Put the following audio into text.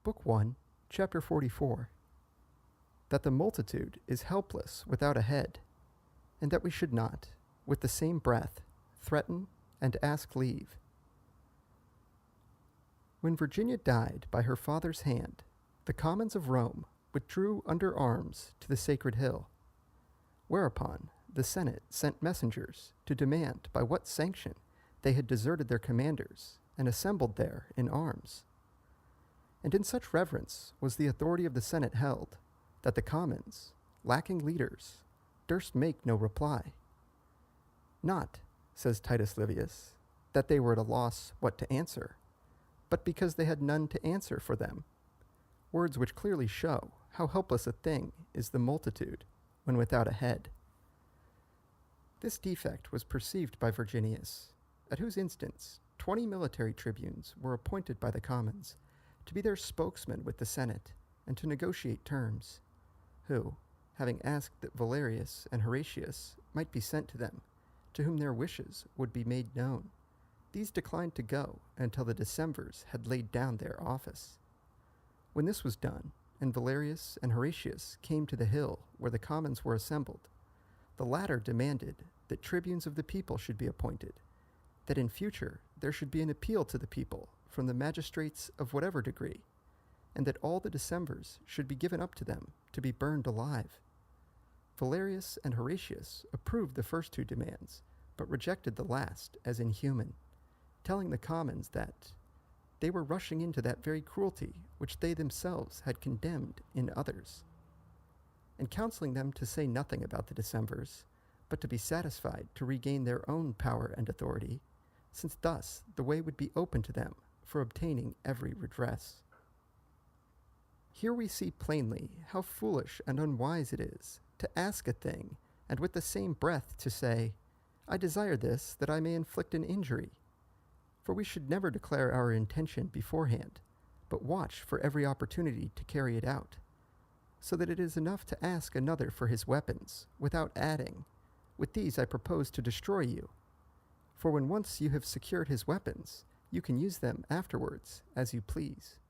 Book 1, Chapter 44. That the multitude is helpless without a head, and that we should not, with the same breath, threaten and ask leave. When Virginia died by her father's hand, the commons of Rome withdrew under arms to the sacred hill, whereupon the Senate sent messengers to demand by what sanction they had deserted their commanders and assembled there in arms. And in such reverence was the authority of the Senate held, that the commons, lacking leaders, durst make no reply. Not, says Titus Livius, that they were at a loss what to answer, but because they had none to answer for them, words which clearly show how helpless a thing is the multitude when without a head. This defect was perceived by Virginius, at whose instance 20 military tribunes were appointed by the commons to be their spokesmen with the Senate and to negotiate terms, who, having asked that Valerius and Horatius might be sent to them, to whom their wishes would be made known, these declined to go until the Decemvirs had laid down their office. When this was done, and Valerius and Horatius came to the hill where the commons were assembled, the latter demanded that tribunes of the people should be appointed, that in future there should be an appeal to the people from the magistrates of whatever degree, and that all the Decemvirs should be given up to them to be burned alive. Valerius and Horatius approved the first two demands, but rejected the last as inhuman, telling the commons that they were rushing into that very cruelty which they themselves had condemned in others, and counseling them to say nothing about the Decemvirs, but to be satisfied to regain their own power and authority, since thus the way would be open to them for obtaining every redress. Here we see plainly how foolish and unwise it is to ask a thing, and with the same breath to say, I desire this that I may inflict an injury. For we should never declare our intention beforehand, but watch for every opportunity to carry it out, so that it is enough to ask another for his weapons, without adding, with these I propose to destroy you. For when once you have secured his weapons, you can use them afterwards as you please.